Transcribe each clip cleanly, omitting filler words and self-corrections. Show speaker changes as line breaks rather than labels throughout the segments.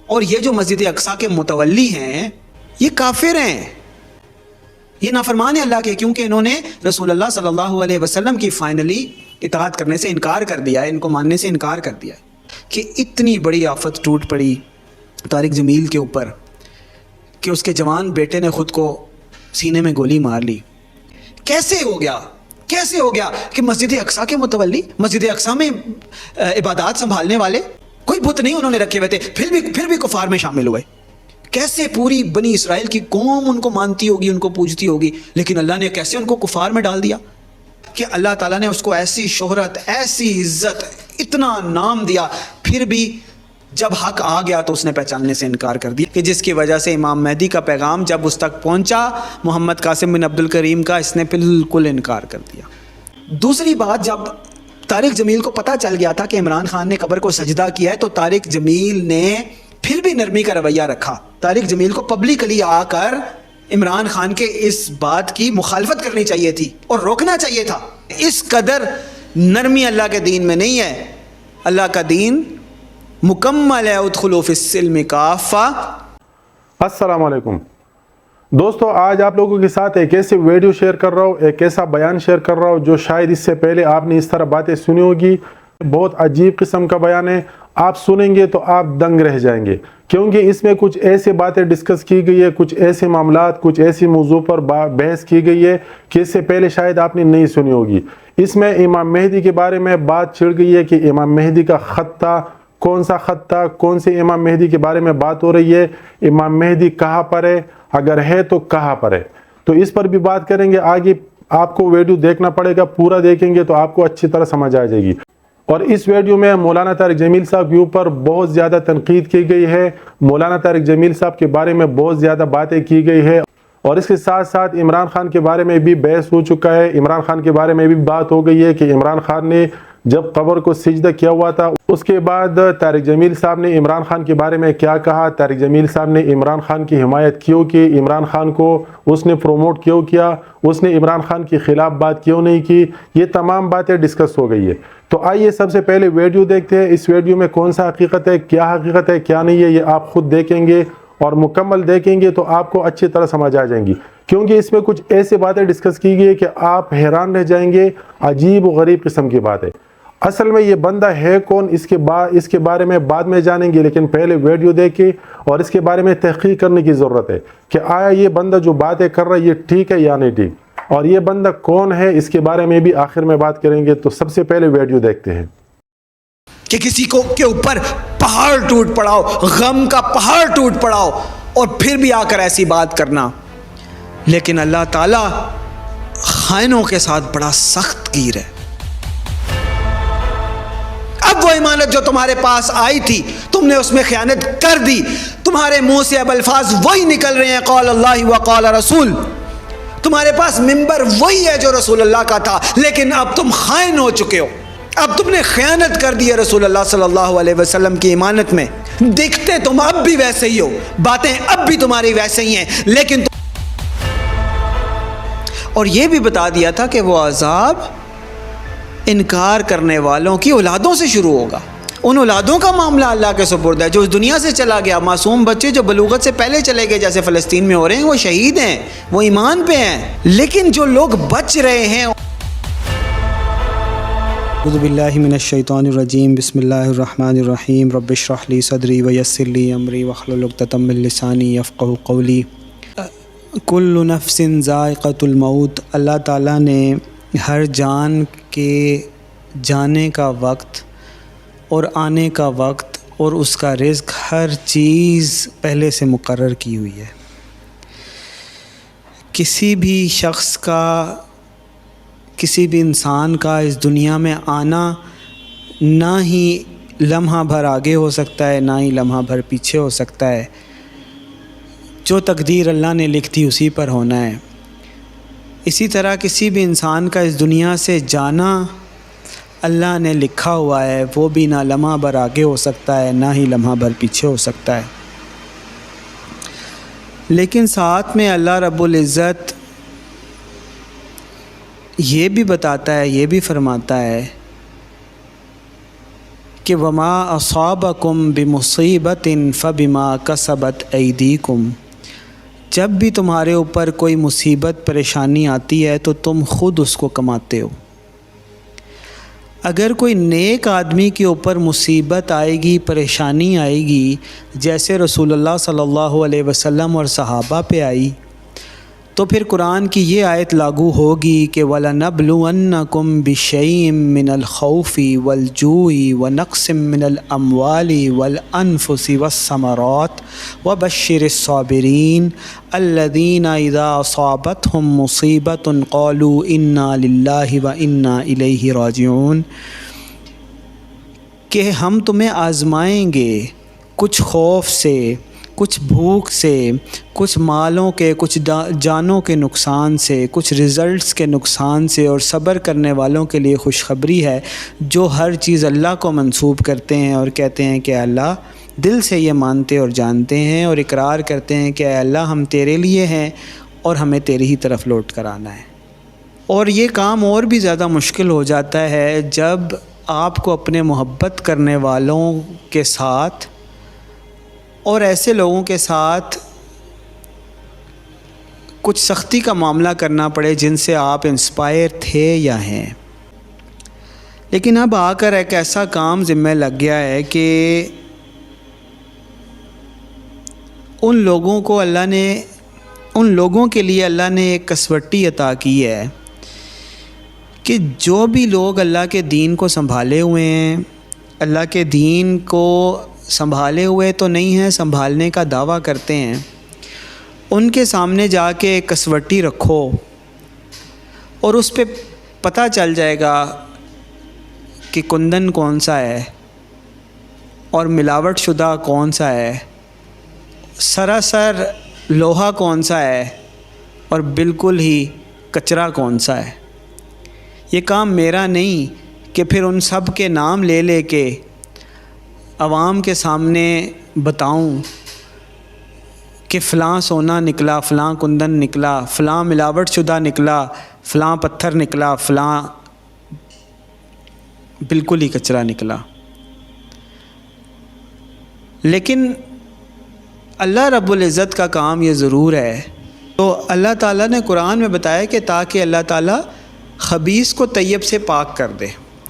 اور یہ جو مسجد اقصیٰ کے متولی ہیں یہ کافر ہیں، یہ نافرمان ہیں اللہ کے، کیونکہ انہوں نے رسول اللہ صلی اللہ علیہ وسلم کی فائنلی اطاعت کرنے سے انکار کر دیا ہے، ان کو ماننے سے انکار کر دیا ہے۔ کہ اتنی بڑی آفت ٹوٹ پڑی طارق جمیل کے اوپر کہ اس کے جوان بیٹے نے خود کو سینے میں گولی مار لی۔ کیسے ہو گیا کہ مسجد اقصیٰ کے متولی، مسجد اقصیٰ میں عبادات سنبھالنے والے، کوئی بت نہیں انہوں نے رکھے ہوئے تھے، پھر بھی کفار میں شامل ہوئے۔ کیسے پوری بنی اسرائیل کی قوم ان کو مانتی ہوگی، ان کو پوجتی ہوگی، لیکن اللہ نے کیسے ان کو کفار میں ڈال دیا کہ اللہ تعالیٰ نے اس کو ایسی شہرت، ایسی عزت، اتنا نام دیا، پھر بھی جب حق آ گیا تو اس نے پہچاننے سے انکار کر دیا، کہ جس کی وجہ سے امام مہدی کا پیغام جب اس تک پہنچا محمد قاسم بن عبد الکریم کا، اس نے بالکل انکار کر دیا۔ دوسری بات، جب طارق جمیل کو پتہ چل گیا تھا کہ عمران خان نے قبر کو سجدہ کیا ہے تو طارق جمیل نے پھر بھی نرمی کا رویہ رکھا۔ طارق جمیل کو پبلکلی آ کر عمران خان کے اس بات کی مخالفت کرنی چاہیے تھی اور روکنا چاہیے تھا۔ اس قدر نرمی اللہ کے دین میں نہیں ہے۔ اللہ کا دین مکمل ہے، ادخلوا فی السلم کافہ۔
السلام علیکم دوستو، آج آپ لوگوں کے ساتھ ایک ایسی ویڈیو شیئر کر رہا ہوں، ایک ایسا بیان شیئر کر رہا ہوں جو شاید اس سے پہلے آپ نے اس طرح باتیں سنی ہوگی۔ بہت عجیب قسم کا بیان ہے، آپ سنیں گے تو آپ دنگ رہ جائیں گے، کیونکہ اس میں کچھ ایسے باتیں ڈسکس کی گئی ہے، کچھ ایسے معاملات، کچھ ایسی موضوع پر بحث کی گئی ہے کہ اس سے پہلے شاید آپ نے نہیں سنی ہوگی۔ اس میں امام مہدی کے بارے میں بات چھڑ گئی ہے کہ امام مہدی کا خط تھا، کون سا خط تھا، کون سے امام مہدی کے بارے میں بات ہو رہی ہے، امام مہدی کہاں پر ہے، اگر ہے تو کہاں پر ہے، تو اس پر بھی بات کریں گے۔ آگے آپ کو ویڈیو دیکھنا پڑے گا، پورا دیکھیں گے تو آپ کو اچھی طرح سمجھ آ جائے گی۔ اور اس ویڈیو میں مولانا طارق جمیل صاحب کے اوپر بہت زیادہ تنقید کی گئی ہے، مولانا طارق جمیل صاحب کے بارے میں بہت زیادہ باتیں کی گئی ہے، اور اس کے ساتھ ساتھ عمران خان کے بارے میں بھی بحث ہو چکا ہے۔ عمران خان کے بارے میں بھی بات ہو گئی ہے کہ عمران خان نے جب قبر کو سجدہ کیا ہوا تھا، اس کے بعد طارق جمیل صاحب نے عمران خان کے بارے میں کیا کہا، طارق جمیل صاحب نے عمران خان کی حمایت کیوں کی، عمران خان کو اس نے پروموٹ کیوں کیا، اس نے عمران خان کے خلاف بات کیوں نہیں کی، یہ تمام باتیں ڈسکس ہو گئی ہے۔ تو آئیے سب سے پہلے ویڈیو دیکھتے ہیں۔ اس ویڈیو میں کون سا حقیقت ہے، کیا حقیقت ہے، کیا نہیں ہے، یہ آپ خود دیکھیں گے اور مکمل دیکھیں گے تو آپ کو اچھی طرح سمجھ آ جائیں گی، کیونکہ اس میں کچھ ایسے باتیں ڈسکس کی گئی ہے کہ آپ حیران رہ جائیں گے۔ عجیب و غریب قسم کی بات ہے۔ اصل میں یہ بندہ ہے کون، اس کے بارے میں بعد میں جانیں گے، لیکن پہلے ویڈیو دیکھیں اور اس کے بارے میں تحقیق کرنے کی ضرورت ہے کہ آیا یہ بندہ جو باتیں کر رہا ہے یہ ٹھیک ہے یا نہیں ٹھیک، اور یہ بندہ کون ہے، اس کے بارے میں بھی آخر میں بات کریں گے۔ تو سب سے پہلے ویڈیو دیکھتے ہیں۔
کہ کسی کو کے اوپر پہاڑ ٹوٹ پڑا ہو، غم کا پہاڑ ٹوٹ پڑا ہو، اور پھر بھی آ کر ایسی بات کرنا، لیکن اللہ تعالیٰ خائنوں کے ساتھ بڑا سخت گیر ہے۔ اب وہ امانت جو تمہارے پاس آئی تھی تم نے اس میں خیانت کر دی، تمہارے منہ سے اب الفاظ وہی نکل رہے ہیں، قال اللہ و قال رسول، تمہارے پاس منبر وہی ہے جو رسول اللہ کا تھا، لیکن اب تم خائن ہو چکے ہو، اب تم نے خیانت کر دی ہے رسول اللہ صلی اللہ علیہ وسلم کی امانت میں۔ دکھتے تم اب بھی ویسے ہی ہو، باتیں اب بھی تمہاری ویسے ہی ہیں، لیکن اور یہ بھی بتا دیا تھا کہ وہ عذاب انکار کرنے والوں کی اولادوں سے شروع ہوگا۔ ان اولادوں کا معاملہ اللہ کے سپرد ہے، جو اس دنیا سے چلا گیا، معصوم بچے جو بلوغت سے پہلے چلے گئے جیسے فلسطین میں ہو رہے ہیں، وہ شہید ہیں، وہ ایمان پہ ہیں، لیکن جو لوگ بچ رہے ہیں۔ اعوذ باللہ من الشیطان الرجیم، بسم اللہ الرحمن الرحیم، رب اشرح لی صدری ویسر لی امری واحلل عقدۃ من لسانی یفقہوا قولی۔ کل نفس ذائقۃ الموت، اللہ تعالیٰ نے ہر جان کے جانے کا وقت اور آنے کا وقت اور اس کا رزق، ہر چیز پہلے سے مقرر کی ہوئی ہے۔ کسی بھی شخص کا، کسی بھی انسان کا اس دنیا میں آنا نہ ہی لمحہ بھر آگے ہو سکتا ہے، نہ ہی لمحہ بھر پیچھے ہو سکتا ہے۔ جو تقدیر اللہ نے لکھ دی اسی پر ہونا ہے۔ اسی طرح کسی بھی انسان کا اس دنیا سے جانا اللہ نے لکھا ہوا ہے، وہ بھی نہ لمحہ بھر آگے ہو سکتا ہے، نہ ہی لمحہ بھر پیچھے ہو سکتا ہے۔ لیکن ساتھ میں اللہ رب العزت یہ بھی بتاتا ہے، یہ بھی فرماتا ہے کہ وما اصابکم بمصیبت فبما کسبت ایدیکم، جب بھی تمہارے اوپر کوئی مصیبت پریشانی آتی ہے تو تم خود اس کو کماتے ہو۔ اگر کوئی نیک آدمی کے اوپر مصیبت آئے گی، پریشانی آئے گی، جیسے رسول اللہ صلی اللہ علیہ وسلم اور صحابہ پہ آئی، تو پھر قرآن کی یہ آیت لاگو ہوگی کہ وَلَنَبْلُوَنَّكُمْ بِشَيْءٍ مِّنَ الْخَوْفِ وَالْجُوعِ وَنَقْصٍ مِّنَ الْأَمْوَالِ وَالْأَنفُسِ وَالثَّمَرَاتِ وَبَشِّرِ الصَّابِرِينَ الَّذِينَ إِذَا أَصَابَتْهُم مُّصِيبَةٌ قَالُوا إِنَّا لِلَّهِ وَإِنَّا إِلَيْهِ رَاجِعُونَ، کہ ہم تمہیں آزمائیں گے کچھ خوف سے، کچھ بھوک سے، کچھ مالوں کے، کچھ جانوں کے نقصان سے، کچھ رزلٹس کے نقصان سے، اور صبر کرنے والوں کے لیے خوشخبری ہے جو ہر چیز اللہ کو منسوب کرتے ہیں اور کہتے ہیں کہ اللہ، دل سے یہ مانتے اور جانتے ہیں اور اقرار کرتے ہیں کہ اے اللہ ہم تیرے لیے ہیں اور ہمیں تیری ہی طرف لوٹ کر آنا ہے۔ اور یہ کام اور بھی زیادہ مشکل ہو جاتا ہے جب آپ کو اپنے محبت کرنے والوں کے ساتھ اور ایسے لوگوں کے ساتھ کچھ سختی کا معاملہ کرنا پڑے جن سے آپ انسپائر تھے یا ہیں۔ لیکن اب آ کر ایک ایسا کام ذمہ لگ گیا ہے کہ ان لوگوں کے لیے اللہ نے ایک کسوٹی عطا کی ہے کہ جو بھی لوگ اللہ کے دین کو سنبھالے ہوئے ہیں، اللہ کے دین کو سنبھالے ہوئے تو نہیں ہیں، سنبھالنے کا دعویٰ کرتے ہیں، ان کے سامنے جا کے ایک کسوٹی رکھو اور اس پہ پتہ چل جائے گا کہ کندن کون سا ہے اور ملاوٹ شدہ کون سا ہے، سراسر لوہا کون سا ہے اور بالکل ہی کچرا کون سا ہے۔ یہ کام میرا نہیں کہ پھر ان سب کے نام لے لے کے عوام کے سامنے بتاؤں کہ فلاں سونا نکلا، فلاں کندن نکلا، فلاں ملاوٹ شدہ نکلا، فلاں پتھر نکلا، فلاں بالکل ہی کچرا نکلا۔ لیکن اللہ رب العزت کا کام یہ ضرور ہے۔ تو اللہ تعالیٰ نے قرآن میں بتایا کہ تاکہ اللہ تعالیٰ خبیث کو طیب سے پاک کر دے،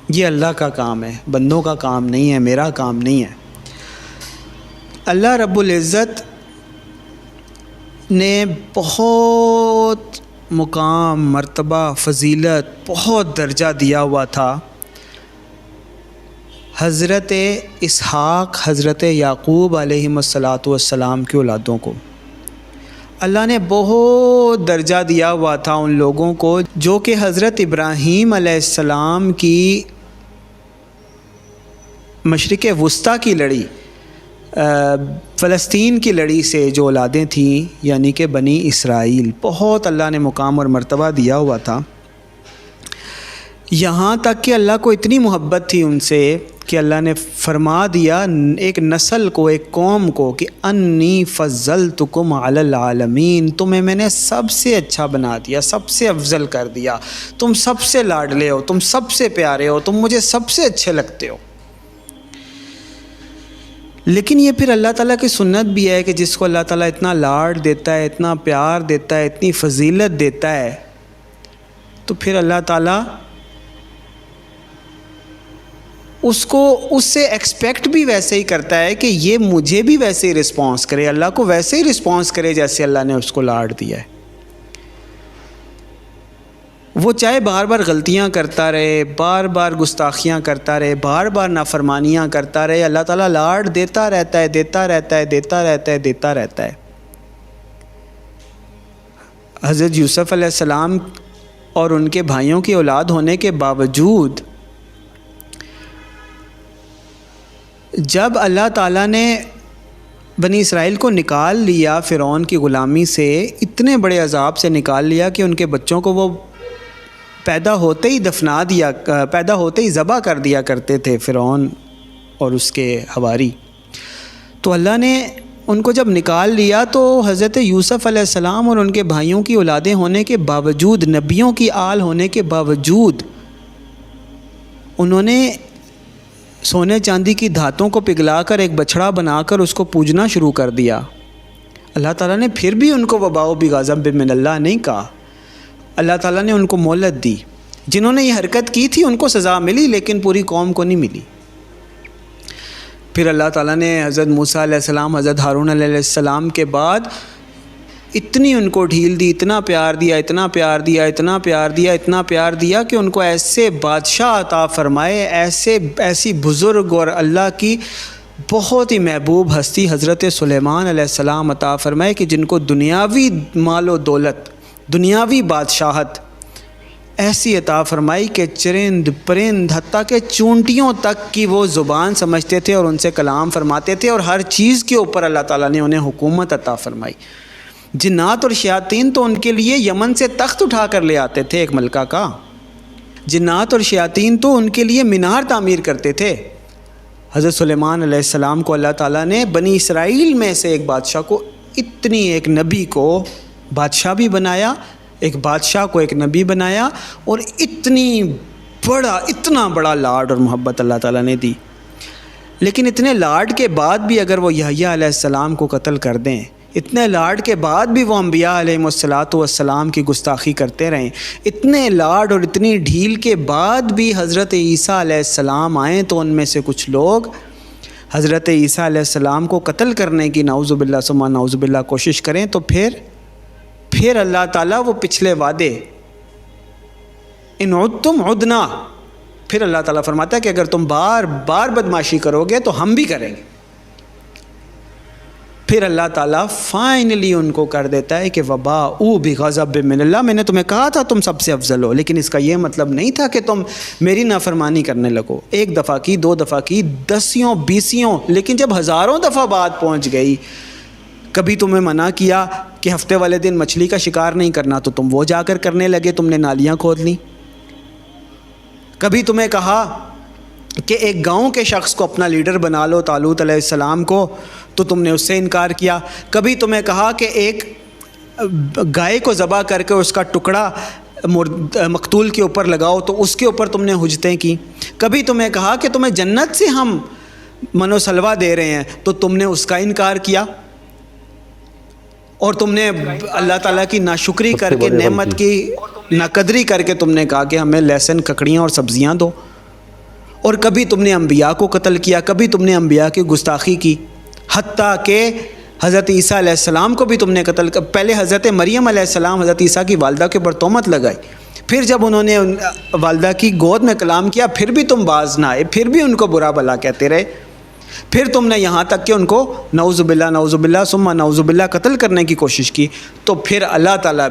یہ اللہ کا کام ہے، بندوں کا کام نہیں ہے، میرا کام نہیں ہے۔ اللہ رب العزت نے بہت مقام، مرتبہ، فضیلت، بہت درجہ دیا ہوا تھا حضرت اسحاق، حضرت یعقوب علیہم الصلاۃ کی اولادوں کو۔ اللہ نے بہت درجہ دیا ہوا تھا ان لوگوں کو جو کہ حضرت ابراہیم علیہ السلام کی مشرق وسطیٰ کی لڑی، فلسطین کی لڑی سے جو اولادیں تھیں، یعنی کہ بنی اسرائیل، بہت اللہ نے مقام اور مرتبہ دیا ہوا تھا۔ یہاں تک کہ اللہ کو اتنی محبت تھی ان سے کہ اللہ نے فرما دیا ایک نسل کو، ایک قوم کو کہ انی فضلتکم علی العالمین، تمہیں میں نے سب سے اچھا بنا دیا، سب سے افضل کر دیا، تم سب سے لاڈلے ہو، تم سب سے پیارے ہو، تم مجھے سب سے اچھے لگتے ہو۔ لیکن یہ پھر اللہ تعالیٰ کی سنت بھی ہے کہ جس کو اللہ تعالیٰ اتنا لاڈ دیتا ہے، اتنا پیار دیتا ہے، اتنی فضیلت دیتا ہے، تو پھر اللہ تعالیٰ اس سے ایکسپیکٹ بھی ویسے ہی کرتا ہے کہ یہ مجھے بھی ویسے ہی رسپانس کرے، اللہ کو ویسے ہی رسپانس کرے جیسے اللہ نے اس کو لاڈ دیا ہے۔ وہ چاہے بار بار غلطیاں کرتا رہے، بار بار گستاخیاں کرتا رہے، بار بار نافرمانیاں کرتا رہے، اللہ تعالیٰ لاڈ دیتا رہتا ہے، دیتا رہتا ہے، دیتا رہتا ہے، دیتا رہتا ہے۔ حضرت یوسف علیہ السلام اور ان کے بھائیوں کی اولاد ہونے کے باوجود جب اللہ تعالیٰ نے بنی اسرائیل کو نکال لیا فرعون کی غلامی سے، اتنے بڑے عذاب سے نکال لیا کہ ان کے بچوں کو وہ پیدا ہوتے ہی ذبح کر دیا کرتے تھے فرعون اور اس کے حواری۔ تو اللہ نے ان کو جب نکال لیا تو حضرت یوسف علیہ السلام اور ان کے بھائیوں کی اولادیں ہونے کے باوجود، نبیوں کی آل ہونے کے باوجود، انہوں نے سونے چاندی کی دھاتوں کو پگھلا کر ایک بچھڑا بنا کر اس کو پوجنا شروع کر دیا، اللہ تعالیٰ نے پھر بھی ان کو وباء بغضب من اللہ نہیں کہا، اللہ تعالیٰ نے ان کو مہلت دی۔ جنہوں نے یہ حرکت کی تھی ان کو سزا ملی، لیکن پوری قوم کو نہیں ملی۔ پھر اللہ تعالیٰ نے حضرت موسیٰ علیہ السلام، حضرت ہارون علیہ السلام کے بعد اتنی ان کو ڈھیل دی، اتنا پیار دیا، اتنا پیار دیا، اتنا پیار دیا، اتنا پیار دیا کہ ان کو ایسے بادشاہ عطا فرمائے، ایسی بزرگ اور اللہ کی بہت ہی محبوب ہستی حضرت سلیمان علیہ السلام عطا فرمائے کہ جن کو دنیاوی مال و دولت، دنیاوی بادشاہت ایسی عطا فرمائی کہ چرند پرند حتیٰ کہ چونٹیوں تک کی وہ زبان سمجھتے تھے اور ان سے کلام فرماتے تھے، اور ہر چیز کے اوپر اللہ تعالیٰ نے انہیں حکومت عطا فرمائی۔ جنات اور شیاطین تو ان کے لیے یمن سے تخت اٹھا کر لے آتے تھے ایک ملکہ کا، جنات اور شیاطین تو ان کے لیے مینار تعمیر کرتے تھے۔ حضرت سلیمان علیہ السلام کو اللہ تعالیٰ نے بنی اسرائیل میں سے ایک بادشاہ کو، اتنی ایک نبی کو بادشاہ بھی بنایا، ایک بادشاہ کو ایک نبی بنایا، اور اتنا بڑا لاڈ اور محبت اللہ تعالیٰ نے دی۔ لیکن اتنے لاڈ کے بعد بھی اگر وہ یحییٰ علیہ السلام کو قتل کر دیں، اتنے لاڈ کے بعد بھی وہ انبیاء علیہ السلام کی گستاخی کرتے رہیں، اتنے لاڈ اور اتنی ڈھیل کے بعد بھی حضرت عیسیٰ علیہ السلام آئیں تو ان میں سے کچھ لوگ حضرت عیسیٰ علیہ السلام کو قتل کرنے کی نعوذ باللہ ثم نعوذ باللہ کوشش کریں، تو پھر اللہ تعالیٰ وہ پچھلے وعدے ان عدتم عدنا، پھر اللہ تعالیٰ فرماتا ہے کہ اگر تم بار بار بدمعاشی کرو گے تو ہم بھی کریں گے۔ پھر اللہ تعالیٰ فائنلی ان کو کر دیتا ہے کہ وباء بغضب من اللہ، میں نے تمہیں کہا تھا تم سب سے افضل ہو، لیکن اس کا یہ مطلب نہیں تھا کہ تم میری نافرمانی کرنے لگو۔ ایک دفعہ کی، دو دفعہ کی، 10 20، لیکن جب ہزاروں دفعہ بات پہنچ گئی، کبھی تمہیں منع کیا کہ ہفتے والے دن مچھلی کا شکار نہیں کرنا تو تم وہ جا کر کرنے لگے، تم نے نالیاں کھود لیں۔ کبھی تمہیں کہا کہ ایک گاؤں کے شخص کو اپنا لیڈر بنا لو، طالوت علیہ السلام کو، تو تم نے اس سے انکار کیا۔ کبھی تمہیں کہا کہ ایک گائے کو ذبح کر کے اس کا ٹکڑا مقتول کے اوپر لگاؤ، تو اس کے اوپر تم نے حجتیں کی۔ کبھی تمہیں کہا کہ تمہیں جنت سے ہم من و سلوہ دے رہے ہیں، تو تم نے اس کا انکار کیا، اور تم نے اللہ تعالیٰ کی ناشکری کر کے، نعمت کی ناقدری کر کے تم نے کہا کہ ہمیں لہسن، ککڑیاں اور سبزیاں دو۔ اور کبھی تم نے انبیاء کو قتل کیا، کبھی تم نے انبیاء کی گستاخی کی، حتیٰ کہ حضرت عیسیٰ علیہ السلام کو بھی تم نے قتل کیا۔ پہلے حضرت مریم علیہ السلام حضرت عیسیٰ کی والدہ کے اوپر تہمت لگائی، پھر جب انہوں نے والدہ کی گود میں کلام کیا پھر بھی تم باز نہ آئے، پھر بھی ان کو برا بھلا کہتے رہے، پھر تم نے یہاں تک کہ ان کو نعوذ باللہ ثم نعوذ باللہ قتل کرنے کی کوشش کی۔ تو پھر اللہ تعالیٰ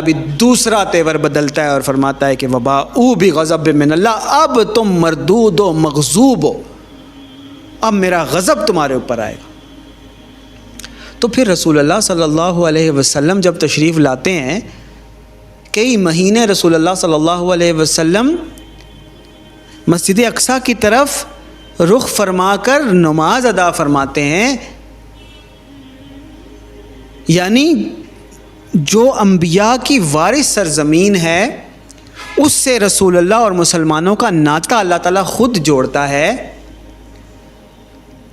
بھی دوسرا تیور بدلتا ہے اور فرماتا ہے کہ وباء بغضب من اللہ، اب تم مردود و مغضوب ہو، اب میرا غضب تمہارے اوپر آئے گا۔ تو پھر رسول اللہ صلی اللہ علیہ وسلم جب تشریف لاتے ہیں، کئی مہینے رسول اللہ صلی اللہ علیہ وسلم مسجد اقصیٰ کی طرف رخ فرما کر نماز ادا فرماتے ہیں، یعنی جو انبیاء کی وارث سرزمین ہے اس سے رسول اللہ اور مسلمانوں کا ناطہ اللہ تعالیٰ خود جوڑتا ہے۔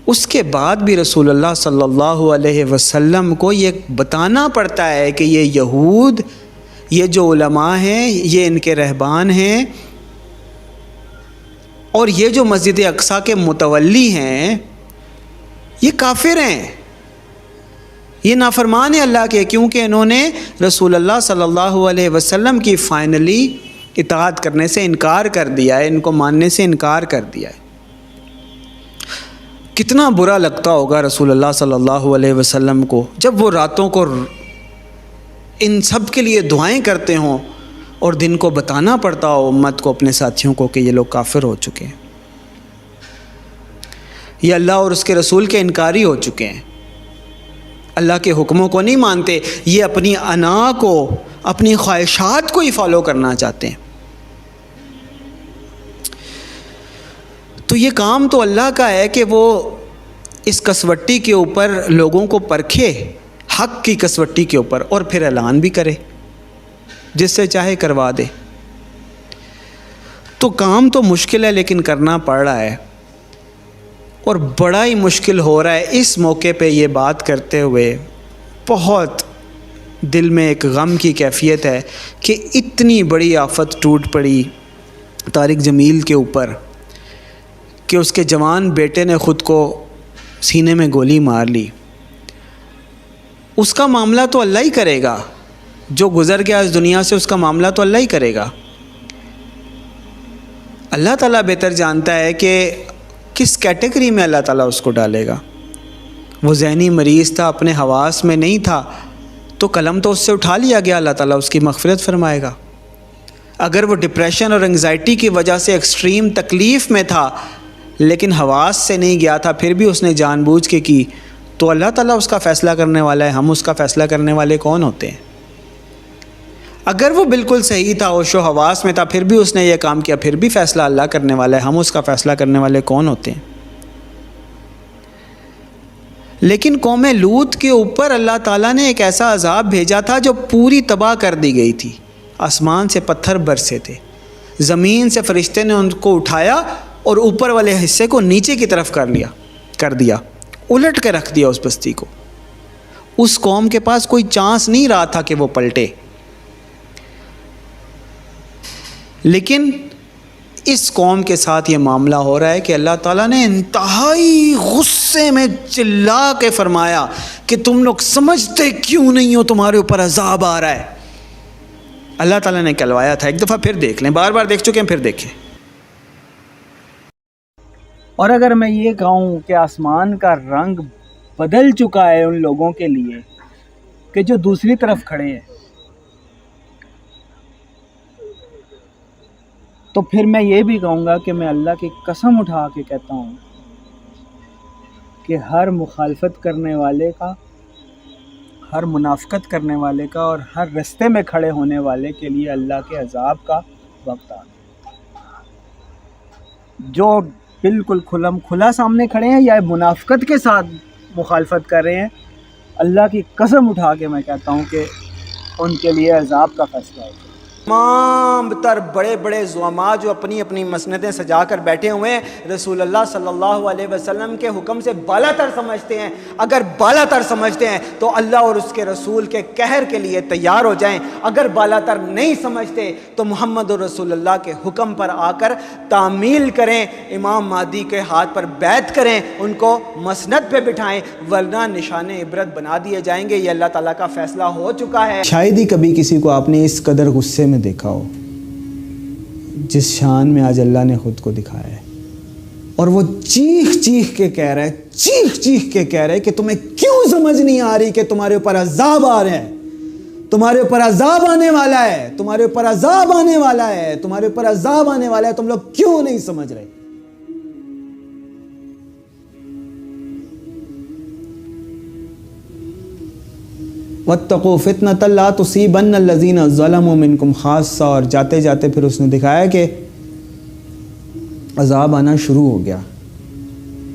اس کے بعد بھی رسول اللہ صلی اللہ علیہ وسلم کو یہ بتانا پڑتا ہے کہ یہ یہود، یہ جو علماء ہیں، یہ ان کے رہبان ہیں، اور یہ جو مسجد اقصیٰ کے متولی ہیں یہ کافر ہیں، یہ نافرمان ہیں اللہ کے، کیونکہ انہوں نے رسول اللہ صلی اللہ علیہ وسلم کی فائنلی اطاعت کرنے سے انکار کر دیا ہے، ان کو ماننے سے انکار کر دیا ہے۔ کتنا برا لگتا ہوگا رسول اللہ صلی اللہ علیہ وسلم کو جب وہ راتوں کو ان سب کے لیے دعائیں کرتے ہوں اور دن کو بتانا پڑتا ہو امت کو، اپنے ساتھیوں کو، کہ یہ لوگ کافر ہو چکے ہیں، یہ اللہ اور اس کے رسول کے انکاری ہو چکے ہیں، اللہ کے حکموں کو نہیں مانتے، یہ اپنی انا کو، اپنی خواہشات کو ہی فالو کرنا چاہتے ہیں۔ تو یہ کام تو اللہ کا ہے کہ وہ اس کسوٹی کے اوپر لوگوں کو پرکھے، حق کی کسوٹی کے اوپر، اور پھر اعلان بھی کرے، جس سے چاہے کروا دے۔ تو کام تو مشکل ہے لیکن کرنا پڑ رہا ہے، اور بڑا ہی مشکل ہو رہا ہے اس موقع پہ یہ بات کرتے ہوئے۔ بہت دل میں ایک غم کی کیفیت ہے کہ اتنی بڑی آفت ٹوٹ پڑی طارق جمیل کے اوپر کہ اس کے جوان بیٹے نے خود کو سینے میں گولی مار لی۔ اس کا معاملہ تو اللہ ہی کرے گا، جو گزر گیا اس دنیا سے اس کا معاملہ تو اللہ ہی کرے گا۔ اللہ تعالیٰ بہتر جانتا ہے کہ کس کیٹیگری میں اللہ تعالیٰ اس کو ڈالے گا۔ وہ ذہنی مریض تھا، اپنے حواس میں نہیں تھا، تو قلم تو اس سے اٹھا لیا گیا، اللہ تعالیٰ اس کی مغفرت فرمائے گا۔ اگر وہ ڈپریشن اور انگزائٹی کی وجہ سے ایکسٹریم تکلیف میں تھا لیکن حواس سے نہیں گیا تھا، پھر بھی اس نے جان بوجھ کے کی، تو اللہ تعالیٰ اس کا فیصلہ کرنے والا ہے، ہم اس کا فیصلہ کرنے والے کون ہوتے ہیں؟ اگر وہ بالکل صحیح تھا، ہوش و حواس میں تھا، پھر بھی اس نے یہ کام کیا، پھر بھی فیصلہ اللہ کرنے والا ہے، ہم اس کا فیصلہ کرنے والے کون ہوتے ہیں؟ لیکن قوم لوط کے اوپر اللہ تعالیٰ نے ایک ایسا عذاب بھیجا تھا جو پوری تباہ کر دی گئی تھی۔ آسمان سے پتھر برسے تھے، زمین سے فرشتے نے ان کو اٹھایا اور اوپر والے حصے کو نیچے کی طرف کر دیا، الٹ کے رکھ دیا اس بستی کو۔ اس قوم کے پاس کوئی چانس نہیں رہا تھا کہ وہ پلٹے، لیکن اس قوم کے ساتھ یہ معاملہ ہو رہا ہے کہ اللہ تعالیٰ نے انتہائی غصے میں چلا کے فرمایا کہ تم لوگ سمجھتے کیوں نہیں ہو، تمہارے اوپر عذاب آ رہا ہے۔ اللہ تعالیٰ نے کہلوایا تھا، ایک دفعہ پھر دیکھ لیں، بار بار دیکھ چکے ہیں، پھر دیکھیں۔
اور اگر میں یہ کہوں کہ آسمان کا رنگ بدل چکا ہے ان لوگوں کے لیے کہ جو دوسری طرف کھڑے ہیں، تو پھر میں یہ بھی کہوں گا کہ میں اللہ کی قسم اٹھا کے کہتا ہوں کہ ہر مخالفت کرنے والے کا، ہر منافقت کرنے والے کا اور ہر رستے میں کھڑے ہونے والے کے لیے اللہ کے عذاب کا وقت آ گیا۔ جو بالکل کھلم کھلا سامنے کھڑے ہیں یا منافقت کے ساتھ مخالفت کر رہے ہیں، اللہ کی قسم اٹھا کے میں کہتا ہوں کہ ان کے لیے عذاب کا فیصلہ ہے۔
تمام تر بڑے بڑے زعماء جو اپنی اپنی مسندیں سجا کر بیٹھے ہوئے ہیں، رسول اللہ صلی اللہ علیہ وسلم کے حکم سے بالا تر سمجھتے ہیں۔ اگر بالا تر سمجھتے ہیں تو اللہ اور اس کے رسول کے قہر کے لیے تیار ہو جائیں، اگر بالا تر نہیں سمجھتے تو محمد رسول اللہ کے حکم پر آ کر تعمیل کریں، امام مہدی کے ہاتھ پر بیعت کریں، ان کو مسند پہ بٹھائیں، ورنہ نشان عبرت بنا دیے جائیں گے۔ یہ اللہ تعالیٰ کا فیصلہ ہو چکا ہے۔ شاید ہی کبھی کسی کو آپ نے اس قدر غصے میں دیکھا ہو جس شان میں آج اللہ نے خود کو دکھایا ہے، اور وہ چیخ چیخ کے کہہ رہا ہے کہ تمہیں کیوں سمجھ نہیں آ رہی کہ تمہارے اوپر عذاب آ رہے ہیں، تمہارے اوپر عذاب آنے والا ہے، تمہارے اوپر عذاب آنے والا ہے، تمہارے اوپر عذاب آنے والا ہے، تم لوگ کیوں نہیں سمجھ رہے؟ وَاتَّقُوا فِتْنَةً لَا تُصِيبَنَّ الَّذِينَ ظَلَمُوا مِنْكُمْ خَاصَّةً، اور جاتے جاتے پھر اس نے دکھایا کہ عذاب آنا شروع ہو گیا،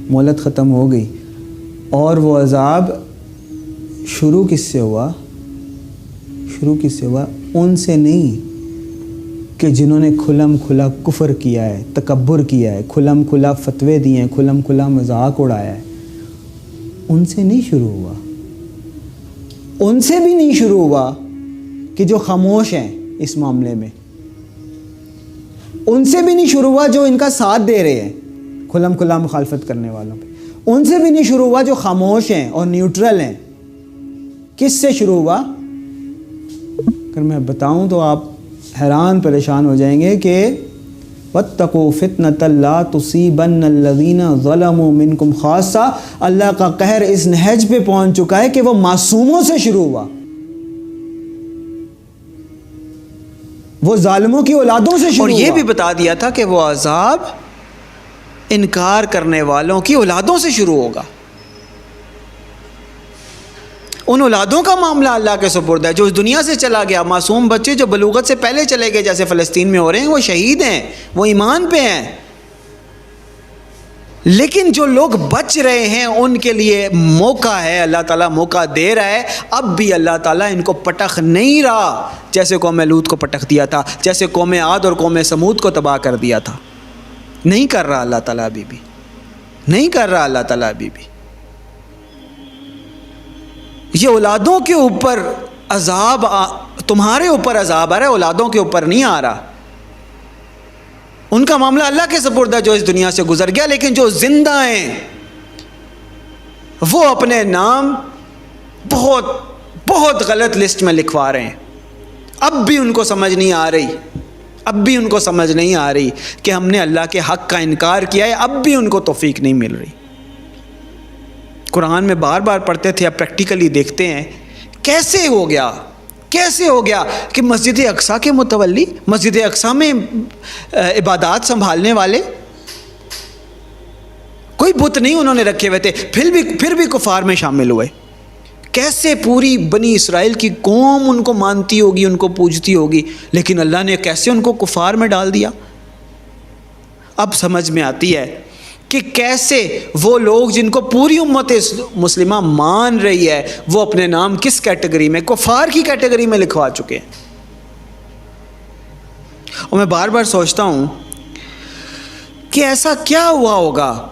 مہلت ختم ہو گئی، اور وہ عذاب شروع کس سے ہوا؟ ان سے نہیں کہ جنہوں نے کھلم کھلا کفر کیا ہے، تکبر کیا ہے، کھلم کھلا فتوے دیے ہیں، کھلم کھلا مذاق اڑایا ہے، ان سے نہیں شروع ہوا۔ ان سے بھی نہیں شروع ہوا کہ جو خاموش ہیں اس معاملے میں، ان سے بھی نہیں شروع ہوا جو ان کا ساتھ دے رہے ہیں کھلم کھلا مخالفت کرنے والوں پہ، ان سے بھی نہیں شروع ہوا جو خاموش ہیں اور نیوٹرل ہیں۔ کس سے شروع ہوا؟ اگر میں بتاؤں تو آپ حیران پریشان ہو جائیں گے کہ وَاتَّقُوا فِتْنَةً لَا تُصِيبَنَّ الَّذِينَ ظَلَمُوا مِنْكُمْ خَاصَّةً۔ اللہ کا قہر اس نہج پہ پہنچ چکا ہے کہ وہ معصوموں سے شروع ہوا، وہ ظالموں کی اولادوں سے شروع ہوا، اور یہ بھی بتا دیا تھا کہ وہ عذاب انکار کرنے والوں کی اولادوں سے شروع ہوگا۔ ان اولادوں کا معاملہ اللہ کے سپرد ہے جو اس دنیا سے چلا گیا۔ معصوم بچے جو بلوغت سے پہلے چلے گئے، جیسے فلسطین میں ہو رہے ہیں، وہ شہید ہیں، وہ ایمان پہ ہیں، لیکن جو لوگ بچ رہے ہیں ان کے لیے موقع ہے، اللہ تعالیٰ موقع دے رہا ہے. اب بھی اللہ تعالیٰ ان کو پٹخ نہیں رہا جیسے قوم لوط کو پٹخ دیا تھا، جیسے قوم عاد اور قوم سمود کو تباہ کر دیا تھا. نہیں کر رہا اللہ تعالیٰ ابھی بھی، نہیں کر رہا اللہ تعالیٰ ابھی بھی. یہ اولادوں کے اوپر عذاب، تمہارے اوپر عذاب آ رہا ہے، اولادوں کے اوپر نہیں آ رہا. ان کا معاملہ اللہ کے سپرد ہے جو اس دنیا سے گزر گیا، لیکن جو زندہ ہیں وہ اپنے نام بہت بہت غلط لسٹ میں لکھوا رہے ہیں. اب بھی ان کو سمجھ نہیں آ رہی، اب بھی ان کو سمجھ نہیں آ رہی کہ ہم نے اللہ کے حق کا انکار کیا ہے. اب بھی ان کو توفیق نہیں مل رہی. قرآن میں بار بار پڑھتے تھے، اب پریکٹیکلی دیکھتے ہیں کیسے ہو گیا، کیسے ہو گیا کہ مسجد اقصیٰ کے متولی، مسجد اقصیٰ میں عبادات سنبھالنے والے کوئی بت نہیں انہوں نے رکھے ہوئے تھے، پھر بھی کفار میں شامل ہوئے. کیسے پوری بنی اسرائیل کی قوم ان کو مانتی ہوگی، ان کو پوجتی ہوگی، لیکن اللہ نے کیسے ان کو کفار میں ڈال دیا. اب سمجھ میں آتی ہے کہ کیسے وہ لوگ جن کو پوری امت مسلمہ مان رہی ہے وہ اپنے نام کس کیٹیگری میں، کفار کی کیٹیگری میں لکھوا چکے ہیں. اور میں بار بار سوچتا ہوں کہ ایسا کیا ہوا ہوگا،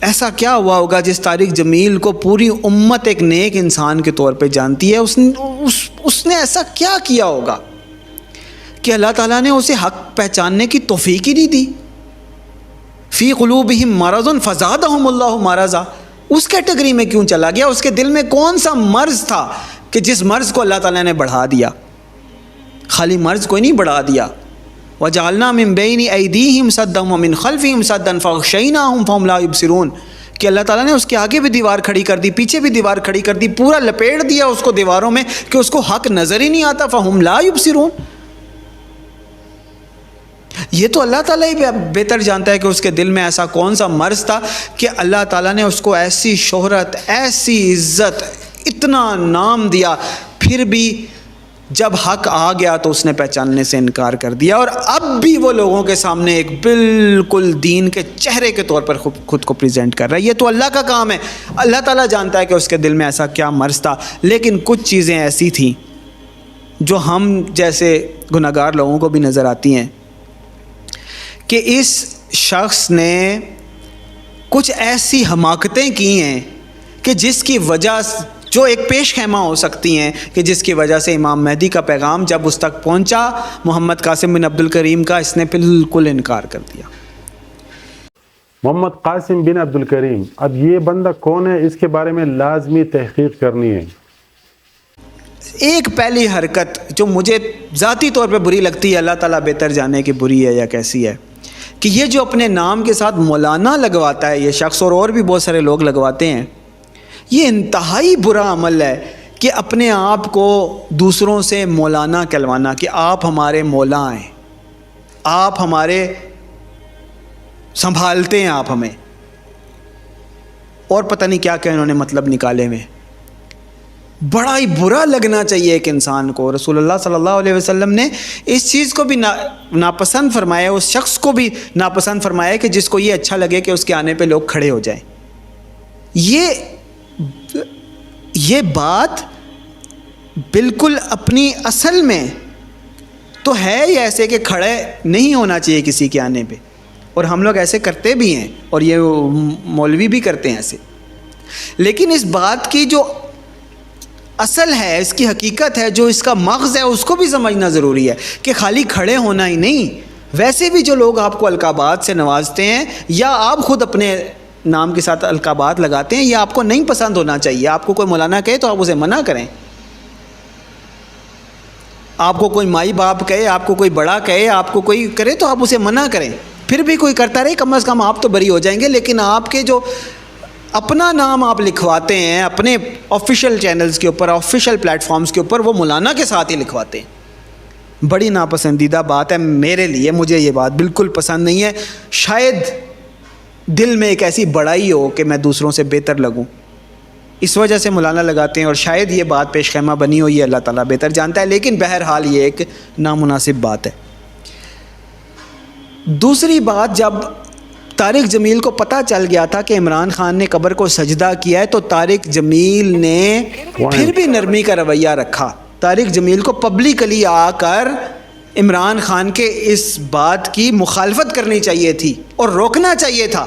ایسا کیا ہوا ہوگا جس طارق جمیل کو پوری امت ایک نیک انسان کے طور پہ جانتی ہے، اس نے ایسا کیا کیا ہوگا کہ اللہ تعالیٰ نے اسے حق پہچاننے کی توفیق ہی نہیں دی. فی قلوبہم مرض فزادہم اللہ مرضا. اس کیٹیگری میں کیوں چلا گیا؟ اس کے دل میں کون سا مرض تھا کہ جس مرض کو اللہ تعالیٰ نے بڑھا دیا؟ خالی مرض کوئی نہیں بڑھا دیا. وَجَعَلْنَا مِن بَيْنِ أَيْدِيهِمْ سَدًّا وَمِنْ خَلْفِهِمْ سَدًّا فَغْشَيْنَاهُمْ فَهُمْ لَا يُبْصِرُونَ. کہ اللہ تعالیٰ نے اس کے آگے بھی دیوار کھڑی کر دی، پیچھے بھی دیوار کھڑی کر دی، پورا لپیٹ دیا اس کو دیواروں میں کہ اس کو حق نظر ہی نہیں آتا. فَهُمْ لَا يُبْصِرُونَ. یہ تو اللہ تعالیٰ ہی بہتر جانتا ہے کہ اس کے دل میں ایسا کون سا مرض تھا کہ اللہ تعالیٰ نے اس کو ایسی شہرت، ایسی عزت، اتنا نام دیا، پھر بھی جب حق آ گیا تو اس نے پہچاننے سے انکار کر دیا. اور اب بھی وہ لوگوں کے سامنے ایک بالکل دین کے چہرے کے طور پر خود کو پریزنٹ کر رہا ہے. یہ تو اللہ کا کام ہے. اللہ تعالیٰ جانتا ہے کہ اس کے دل میں ایسا کیا مرض تھا. لیکن کچھ چیزیں ایسی تھیں جو ہم جیسے گناہگار لوگوں کو بھی نظر آتی ہیں کہ اس شخص نے کچھ ایسی حماقتیں کی ہیں کہ جس کی وجہ جو ایک پیش خیمہ ہو سکتی ہیں کہ جس کی وجہ سے امام مہدی کا پیغام جب اس تک پہنچا محمد قاسم بن عبد الکریم کا، اس نے بالکل انکار کر دیا.
محمد قاسم بن عبد الکریم، اب یہ بندہ کون ہے؟ اس کے بارے میں لازمی تحقیق کرنی ہے.
ایک پہلی حرکت جو مجھے ذاتی طور پہ بری لگتی ہے، اللہ تعالیٰ بہتر جانے کہ بری ہے یا کیسی ہے، کہ یہ جو اپنے نام کے ساتھ مولانا لگواتا ہے یہ شخص، اور بھی بہت سارے لوگ لگواتے ہیں، یہ انتہائی برا عمل ہے کہ اپنے آپ کو دوسروں سے مولانا کہلوانا کہ آپ ہمارے مولا ہیں، آپ ہمارے سنبھالتے ہیں، آپ ہمیں، اور پتہ نہیں کیا کہ انہوں نے مطلب نکالے میں. بڑا ہی برا لگنا چاہیے ایک انسان کو. رسول اللہ صلی اللہ علیہ وسلم نے اس چیز کو بھی ناپسند فرمایا، اس شخص کو بھی ناپسند فرمایا کہ جس کو یہ اچھا لگے کہ اس کے آنے پہ لوگ کھڑے ہو جائیں. یہ بات بالکل اپنی اصل میں تو ہے ہی ایسے کہ کھڑے نہیں ہونا چاہیے کسی کے آنے پہ، اور ہم لوگ ایسے کرتے بھی ہیں، اور یہ مولوی بھی کرتے ہیں ایسے. لیکن اس بات کی جو اصل ہے، اس کی حقیقت ہے، جو اس کا مغز ہے، اس کو بھی سمجھنا ضروری ہے کہ خالی کھڑے ہونا ہی نہیں. ویسے بھی جو لوگ آپ کو القابات سے نوازتے ہیں یا آپ خود اپنے نام کے ساتھ القابات لگاتے ہیں، یہ آپ کو نہیں پسند ہونا چاہیے. آپ کو کوئی مولانا کہے تو آپ اسے منع کریں، آپ کو کوئی مائی باپ کہے، آپ کو کوئی بڑا کہے، آپ کو کوئی کرے تو آپ اسے منع کریں. پھر بھی کوئی کرتا رہے، کم از کم آپ تو بری ہو جائیں گے. لیکن آپ کے جو اپنا نام آپ لکھواتے ہیں اپنے آفیشیل چینلز کے اوپر، آفیشیل پلیٹ فارمز کے اوپر، وہ مولانا کے ساتھ ہی لکھواتے ہیں. بڑی ناپسندیدہ بات ہے میرے لیے، مجھے یہ بات بالکل پسند نہیں ہے. شاید دل میں ایک ایسی بڑائی ہو کہ میں دوسروں سے بہتر لگوں، اس وجہ سے مولانا لگاتے ہیں، اور شاید یہ بات پیش خیمہ بنی ہو، یہ اللہ تعالیٰ بہتر جانتا ہے. لیکن بہرحال یہ ایک نامناسب بات ہے. دوسری بات، جب طارق جمیل کو پتہ چل گیا تھا کہ عمران خان نے قبر کو سجدہ کیا ہے، تو طارق جمیل نے پھر بھی نرمی کا رویہ رکھا. طارق جمیل کو پبلکلی آ کر عمران خان کے اس بات کی مخالفت کرنی چاہیے تھی اور روکنا چاہیے تھا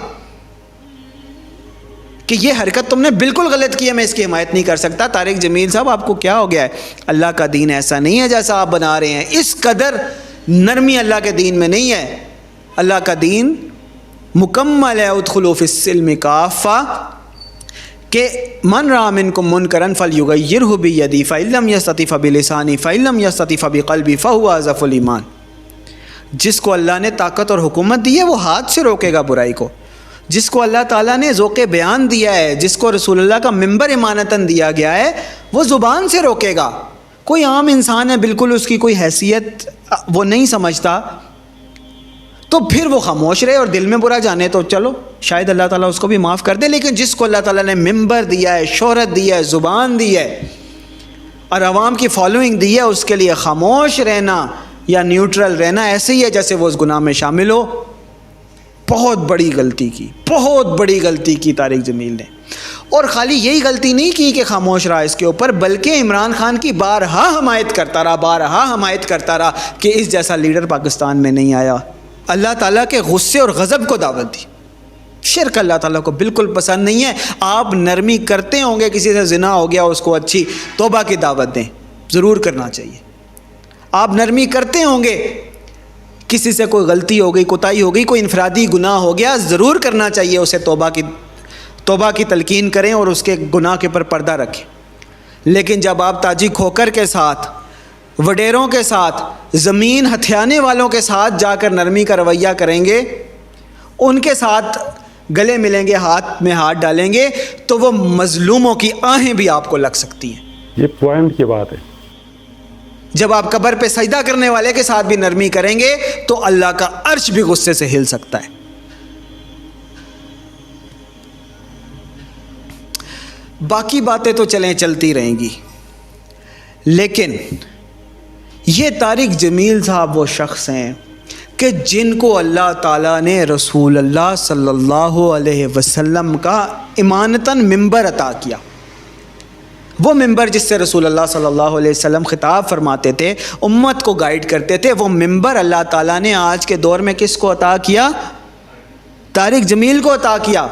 کہ یہ حرکت تم نے بالکل غلط کی ہے، میں اس کی حمایت نہیں کر سکتا. طارق جمیل صاحب آپ کو کیا ہو گیا ہے؟ اللہ کا دین ایسا نہیں ہے جیسا آپ بنا رہے ہیں. اس قدر نرمی اللہ کے دین میں نہیں ہے. اللہ کا دین مکمل ہے. ادخلوا فی السلم کافہ، کہ من رأى منکم منکرا فلیغیرہ بیدی فإن لم یستطع فبلسانہ فإن لم یستطع فبقلبہ فہو اضعف الایمان. جس کو اللہ نے طاقت اور حکومت دی ہے وہ ہاتھ سے روکے گا برائی کو. جس کو اللہ تعالیٰ نے ذوق بیان دیا ہے، جس کو رسول اللہ کا ممبر امانتاً دیا گیا ہے، وہ زبان سے روکے گا. کوئی عام انسان ہے، بالکل اس کی کوئی حیثیت وہ نہیں سمجھتا، تو پھر وہ خاموش رہے اور دل میں برا جانے تو چلو شاید اللہ تعالیٰ اس کو بھی معاف کر دے. لیکن جس کو اللہ تعالیٰ نے ممبر دیا ہے، شہرت دی ہے، زبان دی ہے اور عوام کی فالوئنگ دی ہے، اس کے لیے خاموش رہنا یا نیوٹرل رہنا ایسے ہی ہے جیسے وہ اس گناہ میں شامل ہو. بہت بڑی غلطی کی، بہت بڑی غلطی کی طارق جمیل نے. اور خالی یہی غلطی نہیں کی کہ خاموش رہا اس کے اوپر، بلکہ عمران خان کی بارہا حمایت کرتا رہا، بارہا حمایت کرتا رہا کہ اس جیسا لیڈر پاکستان میں نہیں آیا. اللہ تعالیٰ کے غصے اور غضب کو دعوت دی. شرک اللہ تعالیٰ کو بالکل پسند نہیں ہے. آپ نرمی کرتے ہوں گے، کسی سے زنا ہو گیا اس کو اچھی توبہ کی دعوت دیں، ضرور کرنا چاہیے. آپ نرمی کرتے ہوں گے، کسی سے کوئی غلطی ہو گئی، کوتاہی ہو گئی، کوئی انفرادی گناہ ہو گیا، ضرور کرنا چاہیے اسے توبہ کی تلقین کریں اور اس کے گناہ کے اوپر پردہ رکھیں. لیکن جب آپ تاجی کھوکر کے ساتھ، وڈیروں کے ساتھ، زمین ہتھیانے والوں کے ساتھ جا کر نرمی کا رویہ کریں گے، ان کے ساتھ گلے ملیں گے، ہاتھ میں ہاتھ ڈالیں گے، تو وہ مظلوموں کی آہیں بھی آپ کو لگ سکتی ہیں.
یہ پوائنٹ کی بات ہے.
جب آپ قبر پہ سجدہ کرنے والے کے ساتھ بھی نرمی کریں گے تو اللہ کا عرش بھی غصے سے ہل سکتا ہے. باقی باتیں تو چلیں چلتی رہیں گی، لیکن یہ طارق جمیل صاحب وہ شخص ہیں کہ جن کو اللہ تعالیٰ نے رسول اللہ صلی اللہ علیہ وسلم کا امانتاً ممبر عطا کیا. وہ ممبر جس سے رسول اللہ صلی اللہ علیہ وسلم خطاب فرماتے تھے، امت کو گائیڈ کرتے تھے، وہ ممبر اللہ تعالیٰ نے آج کے دور میں کس کو عطا کیا؟ طارق جمیل کو عطا کیا.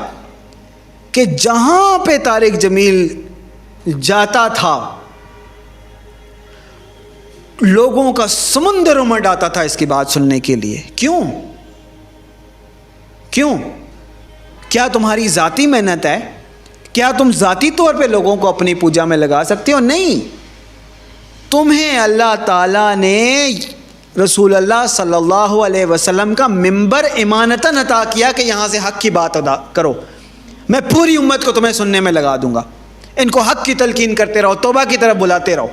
کہ جہاں پہ طارق جمیل جاتا تھا لوگوں کا سمندر امڑ آتا تھا اس کی بات سننے کے لیے. کیوں؟ کیا تمہاری ذاتی محنت ہے؟ کیا تم ذاتی طور پہ لوگوں کو اپنی پوجا میں لگا سکتے ہو؟ نہیں. تمہیں اللہ تعالیٰ نے رسول اللہ صلی اللہ علیہ وسلم کا ممبر امانتاً عطا کیا کہ یہاں سے حق کی بات ادا کرو. میں پوری امت کو تمہیں سننے میں لگا دوں گا، ان کو حق کی تلقین کرتے رہو، توبہ کی طرف بلاتے رہو.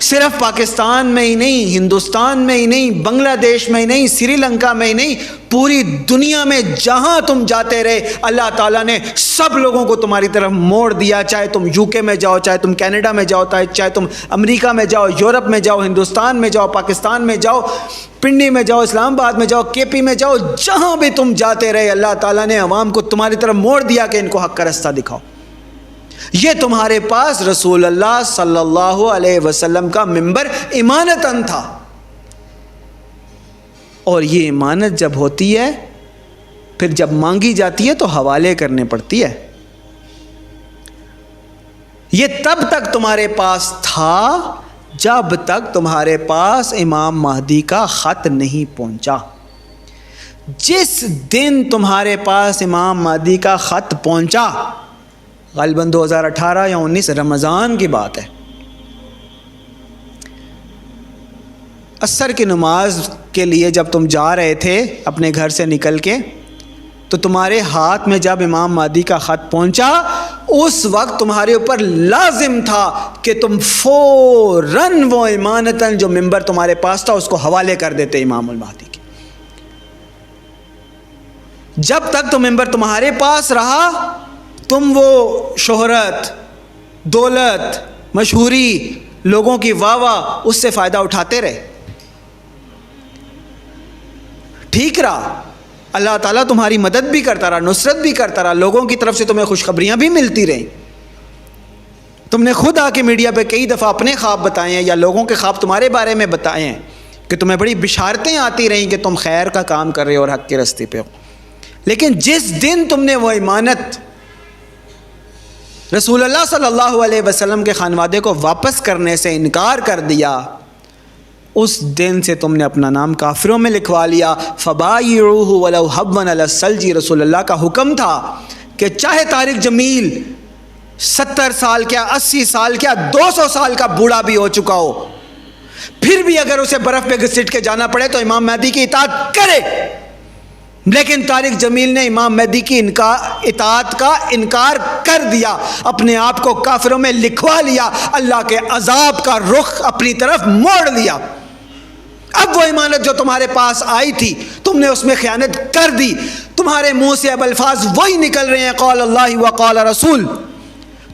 صرف پاکستان میں ہی نہیں، ہندوستان میں ہی نہیں، بنگلہ دیش میں ہی نہیں، سری لنکا میں ہی نہیں، پوری دنیا میں جہاں تم جاتے رہے اللہ تعالیٰ نے سب لوگوں کو تمہاری طرف موڑ دیا. چاہے تم یو کے میں جاؤ، چاہے تم کینیڈا میں جاؤ، چاہے تم امریکہ میں جاؤ، یورپ میں جاؤ، ہندوستان میں جاؤ، پاکستان میں جاؤ، پنڈی میں جاؤ، اسلام آباد میں جاؤ، کے پی میں جاؤ، جہاں بھی تم جاتے رہے اللہ تعالیٰ نے عوام کو تمہاری طرف موڑ دیا کہ ان کو حق کا رستہ دکھاؤ. یہ تمہارے پاس رسول اللہ صلی اللہ علیہ وسلم کا ممبر امانتاً تھا. اور یہ امانت جب ہوتی ہے پھر جب مانگی جاتی ہے تو حوالے کرنے پڑتی ہے. یہ تب تک تمہارے پاس تھا جب تک تمہارے پاس امام مہدی کا خط نہیں پہنچا. جس دن تمہارے پاس امام مہدی کا خط پہنچا، غالباً 2018 یا 19 رمضان کی بات ہے، عصر کی نماز کے لیے جب تم جا رہے تھے اپنے گھر سے نکل کے، تو تمہارے ہاتھ میں جب امام مہدی کا خط پہنچا اس وقت تمہارے اوپر لازم تھا کہ تم فوراً وہ امانتاً جو ممبر تمہارے پاس تھا اس کو حوالے کر دیتے امام المہدی کے. جب تک تو ممبر تمہارے پاس رہا تم وہ شہرت، دولت، مشہوری، لوگوں کی واہ واہ اس سے فائدہ اٹھاتے رہے. ٹھیک رہا. اللہ تعالیٰ تمہاری مدد بھی کرتا رہا، نصرت بھی کرتا رہا، لوگوں کی طرف سے تمہیں خوشخبریاں بھی ملتی رہیں. تم نے خود آ کے میڈیا پہ کئی دفعہ اپنے خواب بتائے ہیں یا لوگوں کے خواب تمہارے بارے میں بتائے ہیں کہ تمہیں بڑی بشارتیں آتی رہیں کہ تم خیر کا کام کر رہے ہو اور حق کے راستے پہ ہو. لیکن جس دن تم نے وہ امانت رسول اللہ صلی اللہ علیہ وسلم کے خانوادے کو واپس کرنے سے انکار کر دیا، اس دن سے تم نے اپنا نام کافروں میں لکھوا لیا. فبایعوہ ولو حبوا علی الثلج، رسول اللہ کا حکم تھا کہ چاہے طارق جمیل 70 سال کیا 80 سال کیا 200 سال کا بوڑھا بھی ہو چکا ہو، پھر بھی اگر اسے برف پہ گھسیٹ کے جانا پڑے تو امام مہدی کی اطاعت کرے. لیکن طارق جمیل نے امام مہدی کی اطاعت کا انکار کر دیا، اپنے آپ کو کافروں میں لکھوا لیا، اللہ کے عذاب کا رخ اپنی طرف موڑ لیا. اب وہ امانت جو تمہارے پاس آئی تھی تم نے اس میں خیانت کر دی. تمہارے منہ سے اب الفاظ وہی نکل رہے ہیں قال اللہ وقال رسول،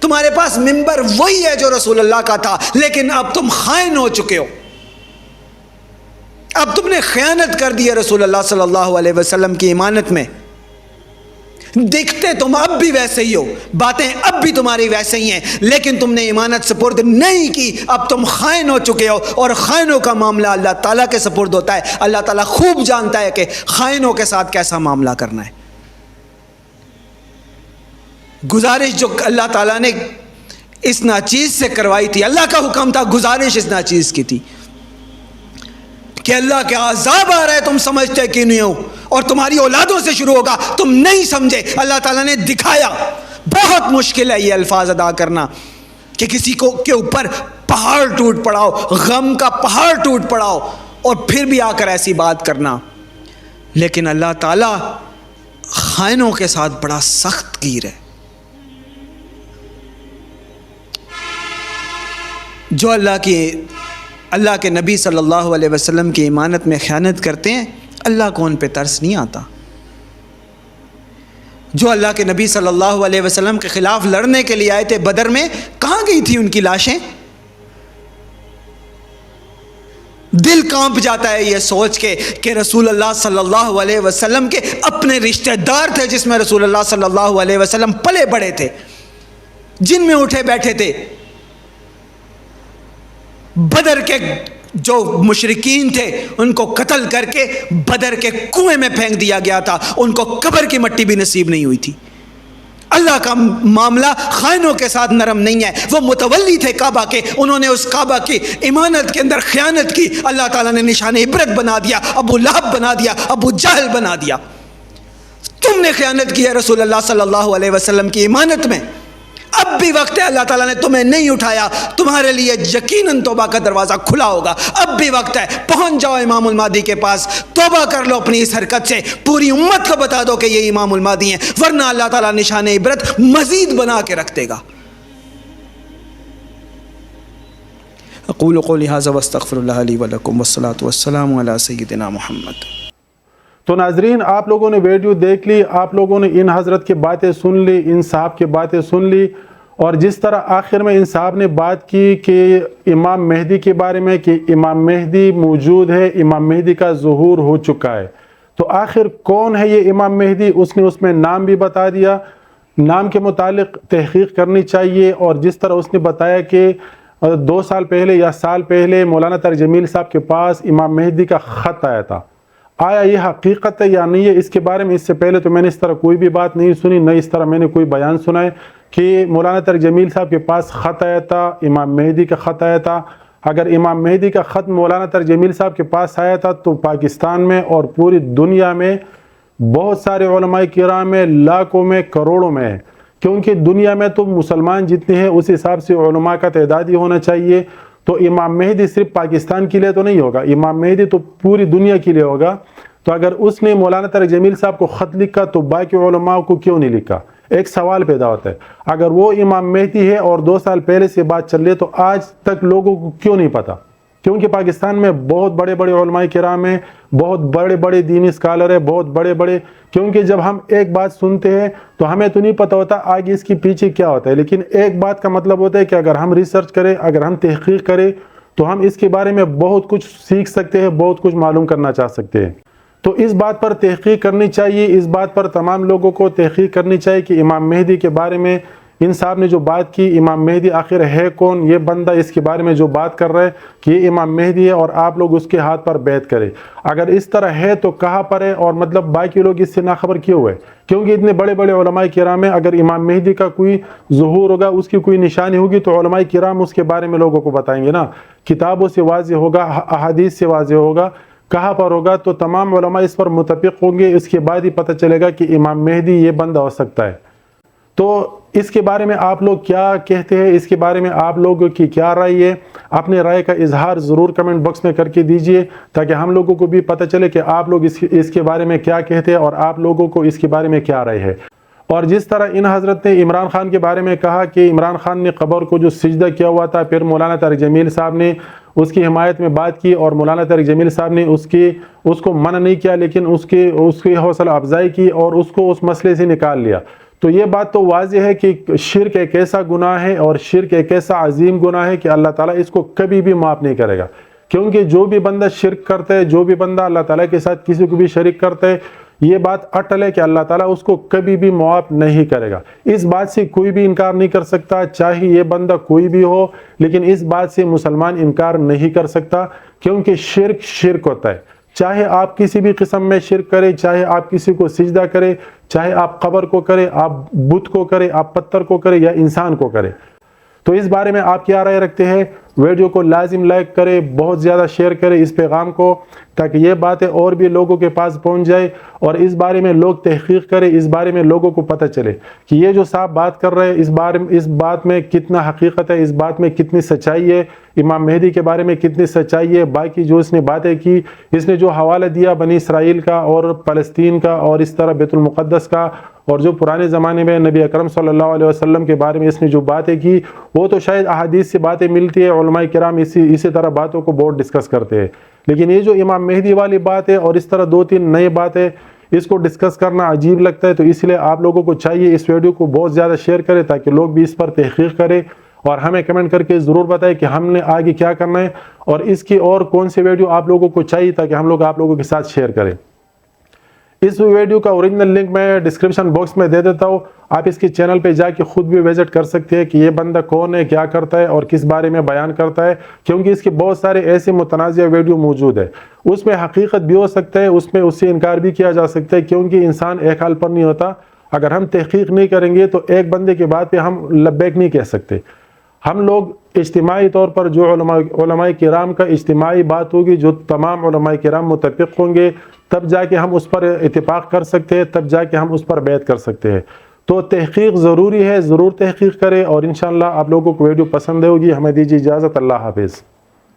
تمہارے پاس منبر وہی ہے جو رسول اللہ کا تھا، لیکن اب تم خائن ہو چکے ہو. اب تم نے خیانت کر دی ہے رسول اللہ صلی اللہ علیہ وسلم کی امانت میں. دکھتے تم اب بھی ویسے ہی ہو، باتیں اب بھی تمہاری ویسے ہی ہیں، لیکن تم نے امانت سپرد نہیں کی. اب تم خائن ہو چکے ہو، اور خائنوں کا معاملہ اللہ تعالیٰ کے سپرد ہوتا ہے. اللہ تعالیٰ خوب جانتا ہے کہ خائنوں کے ساتھ کیسا معاملہ کرنا ہے. گزارش جو اللہ تعالیٰ نے اس ناچیز سے کروائی تھی، اللہ کا حکم تھا، گزارش اس ناچیز کی تھی کہ اللہ کے عذاب آ رہا ہے، تم سمجھتے کہ نہیں ہو، اور تمہاری اولادوں سے شروع ہوگا، تم نہیں سمجھے. اللہ تعالیٰ نے دکھایا. بہت مشکل ہے یہ الفاظ ادا کرنا کہ کسی کو کے اوپر پہاڑ ٹوٹ پڑا ہو، غم کا پہاڑ ٹوٹ پڑا ہو، اور پھر بھی آ کر ایسی بات کرنا. لیکن اللہ تعالیٰ خائنوں کے ساتھ بڑا سخت گیر ہے. جو اللہ کے نبی صلی اللہ علیہ وسلم کی امانت میں خیانت کرتے ہیں، اللہ کو ان پہ ترس نہیں آتا. جو اللہ کے نبی صلی اللہ علیہ وسلم کے خلاف لڑنے کے لیے آئے تھے بدر میں، کہاں گئی تھی ان کی لاشیں؟ دل کانپ جاتا ہے یہ سوچ کے کہ رسول اللہ صلی اللہ علیہ وسلم کے اپنے رشتہ دار تھے جس میں رسول اللہ صلی اللہ علیہ وسلم پلے بڑے تھے، جن میں اٹھے بیٹھے تھے. بدر کے جو مشرکین تھے ان کو قتل کر کے بدر کے کنویں میں پھینک دیا گیا تھا، ان کو قبر کی مٹی بھی نصیب نہیں ہوئی تھی. اللہ کا معاملہ خائنوں کے ساتھ نرم نہیں ہے. وہ متولی تھے کعبہ کے، انہوں نے اس کعبہ کی امانت کے اندر خیانت کی. اللہ تعالیٰ نے نشان عبرت بنا دیا، ابو لہب بنا دیا، ابو جہل بنا دیا. تم نے خیانت کی ہے رسول اللہ صلی اللہ علیہ وسلم کی امانت میں. اب بھی وقت ہے، اللہ تعالیٰ نے تمہیں نہیں اٹھایا، تمہارے لیے یقیناً توبہ کا دروازہ کھلا ہوگا. اب بھی وقت ہے، پہنچ جاؤ امام المہدی کے پاس، توبہ کر لو اپنی اس حرکت سے. پوری امت کو بتا دو کہ یہ امام المہدی ہیں، ورنہ اللہ تعالیٰ نشان عبرت مزید بنا کے رکھ دے گا. اقول قولی ھذا واستغفر اللہ لی ولکم والصلاۃ والسلام علی سیدنا محمد.
تو ناظرین، آپ لوگوں نے ویڈیو دیکھ لی، آپ لوگوں نے ان حضرت کی باتیں سن لی، ان صاحب کی باتیں سن لی، اور جس طرح آخر میں ان صاحب نے بات کی کہ امام مہدی کے بارے میں کہ امام مہدی موجود ہے، امام مہدی کا ظہور ہو چکا ہے. تو آخر کون ہے یہ امام مہدی؟ اس نے اس میں نام بھی بتا دیا. نام کے متعلق تحقیق کرنی چاہیے. اور جس طرح اس نے بتایا کہ 2 سال پہلے یا سال پہلے مولانا طارق جمیل صاحب کے پاس امام مہدی کا خط آیا تھا، آیا یہ حقیقت ہے یا نہیں ہے؟ اس کے بارے میں اس سے پہلے تو میں نے اس طرح کوئی بھی بات نہیں سنی، نہ اس طرح میں نے کوئی بیان سنا ہے کہ مولانا طارق جمیل صاحب کے پاس خط آیا تھا، امام مہدی کا خط آیا تھا. اگر امام مہدی کا خط مولانا طارق جمیل صاحب کے پاس آیا تھا تو پاکستان میں اور پوری دنیا میں بہت سارے علماء کرام میں، لاکھوں میں، کروڑوں میں ہے. کیونکہ دنیا میں تو مسلمان جتنے ہیں اس حساب سے علماء کا تعداد ہی ہونا چاہیے. تو امام مہدی صرف پاکستان کے لیے تو نہیں ہوگا، امام مہدی تو پوری دنیا کے لیے ہوگا. تو اگر اس نے مولانا طارق جمیل صاحب کو خط لکھا تو باقی علماء کو کیوں نہیں لکھا؟ ایک سوال پیدا ہوتا ہے. اگر وہ امام مہدی ہے اور 2 سال پہلے سے بات چل رہی ہے تو آج تک لوگوں کو کیوں نہیں پتا؟ کیونکہ پاکستان میں بہت بڑے بڑے علماء کرام ہیں، بہت بڑے بڑے دینی اسکالر ہیں، بہت بڑے بڑے. کیونکہ جب ہم ایک بات سنتے ہیں تو ہمیں تو نہیں پتہ ہوتا آگے اس کے پیچھے کیا ہوتا ہے، لیکن ایک بات کا مطلب ہوتا ہے کہ اگر ہم ریسرچ کریں، اگر ہم تحقیق کریں تو ہم اس کے بارے میں بہت کچھ سیکھ سکتے ہیں، بہت کچھ معلوم کرنا چاہ سکتے ہیں. تو اس بات پر تحقیق کرنی چاہیے، اس بات پر تمام لوگوں کو تحقیق کرنی چاہیے کہ امام مہدی کے بارے میں ان صاحب نے جو بات کی، امام مہدی آخر ہے کون؟ یہ بندہ اس کے بارے میں جو بات کر رہا ہے کہ یہ امام مہدی ہے اور آپ لوگ اس کے ہاتھ پر بیعت کریں، اگر اس طرح ہے تو کہاں پر ہے؟ اور مطلب باقی لوگ اس سے ناخبر کیوں ہوئے؟ کیونکہ اتنے بڑے بڑے علماء کرام ہیں، اگر امام مہدی کا کوئی ظہور ہوگا، اس کی کوئی نشانی ہوگی تو علماء کرام اس کے بارے میں لوگوں کو بتائیں گے نا، کتابوں سے واضح ہوگا، احادیث سے واضح ہوگا، کہاں پر ہوگا تو تمام علماء اس پر متفق ہوں گے، اس کے بعد ہی پتہ چلے گا کہ امام مہدی یہ بندہ ہو سکتا ہے۔ تو اس کے بارے میں آپ لوگ کیا کہتے ہیں؟ اس کے بارے میں آپ لوگوں کی کیا رائے ہے؟ اپنے رائے کا اظہار ضرور کمنٹ باکس میں کر کے دیجئے تاکہ ہم لوگوں کو بھی پتہ چلے کہ آپ لوگ اس کے بارے میں کیا کہتے ہیں اور آپ لوگوں کو اس کے بارے میں کیا رائے ہے۔ اور جس طرح ان حضرت نے عمران خان کے بارے میں کہا کہ عمران خان نے قبر کو جو سجدہ کیا ہوا تھا، پھر مولانا طارق جمیل صاحب نے اس کی حمایت میں بات کی اور مولانا طارق جمیل صاحب نے اس کو منع نہیں کیا، لیکن اس کی حوصلہ افزائی کی اور اس کو اس مسئلے سے نکال لیا۔ تو یہ بات تو واضح ہے کہ شرک ایک ایسا گناہ ہے اور شرک ایک ایسا عظیم گناہ ہے کہ اللہ تعالیٰ اس کو کبھی بھی معاف نہیں کرے گا، کیونکہ جو بھی بندہ شرک کرتا ہے، جو بھی بندہ اللہ تعالیٰ کے ساتھ کسی کو بھی شریک کرتا ہے، یہ بات اٹل ہے کہ اللہ تعالیٰ اس کو کبھی بھی معاف نہیں کرے گا۔ اس بات سے کوئی بھی انکار نہیں کر سکتا، چاہے یہ بندہ کوئی بھی ہو، لیکن اس بات سے مسلمان انکار نہیں کر سکتا، کیونکہ شرک شرک ہوتا ہے۔ چاہے آپ کسی بھی قسم میں شرک کریں، چاہے آپ کسی کو سجدہ کریں، چاہے آپ قبر کو کریں، آپ بت کو کریں، آپ پتھر کو کریں یا انسان کو کریں۔ تو اس بارے میں آپ کیا رائے رکھتے ہیں؟ ویڈیو کو لازم لائک کریں، بہت زیادہ شیئر کریں اس پیغام کو تاکہ یہ باتیں اور بھی لوگوں کے پاس پہنچ جائے اور اس بارے میں لوگ تحقیق کریں، اس بارے میں لوگوں کو پتہ چلے کہ یہ جو صاحب بات کر رہے ہیں اس بات میں کتنا حقیقت ہے، اس بات میں کتنی سچائی ہے، امام مہدی کے بارے میں کتنی سچائی ہے۔ باقی جو اس نے باتیں کی، اس نے جو حوالہ دیا بنی اسرائیل کا اور فلسطین کا اور اس طرح بیت المقدس کا، اور جو پرانے زمانے میں نبی اکرم صلی اللہ علیہ وسلم کے بارے میں اس نے جو باتیں کی، وہ تو شاید احادیث سے باتیں ملتی ہے، علماء کرام اسی طرح باتوں کو بہت ڈسکس کرتے ہیں، لیکن یہ جو امام مہدی والی بات ہے اور اس طرح 2-3 نئے باتیں اس کو ڈسکس کرنا عجیب لگتا ہے۔ تو اس لیے آپ لوگوں کو چاہیے اس ویڈیو کو بہت زیادہ شیئر کریں تاکہ لوگ بھی اس پر تحقیق کریں اور ہمیں کمنٹ کر کے ضرور بتائیں کہ ہم نے آگے کیا کرنا ہے اور اس کی اور کون سے ویڈیو آپ لوگوں کو چاہیے تاکہ ہم لوگ آپ لوگوں کے ساتھ شیئر کریں۔ اس ویڈیو کا اوریجنل لنک میں ڈسکرپشن باکس میں دے دیتا ہوں، آپ اس کے چینل پہ جا کے خود بھی وزٹ کر سکتے ہیں کہ یہ بندہ کون ہے، کیا کرتا ہے اور کس بارے میں بیان کرتا ہے، کیونکہ اس کے بہت سارے ایسے متنازع ویڈیو موجود ہے، اس میں حقیقت بھی ہو سکتا ہے، اس میں اس سے انکار بھی کیا جا سکتا ہے، کیونکہ انسان ایک حال پر نہیں ہوتا۔ اگر ہم تحقیق نہیں کریں گے تو ایک بندے کے بات پہ ہم لبیک نہیں کہہ سکتے۔ ہم لوگ اجتماعی طور پر جو علماء کرام کا اجتماعی بات ہوگی، جو تمام علماء کرام متفق ہوں گے، تب جا کے ہم اس پر اتفاق کر سکتے ہیں، تب جا کے ہم اس پر بیعت کر سکتے ہیں۔ تو تحقیق ضروری ہے، ضرور تحقیق کریں اور انشاءاللہ آپ لوگوں کو ویڈیو پسند ہوگی۔ ہمیں دیجیے اجازت، اللہ حافظ۔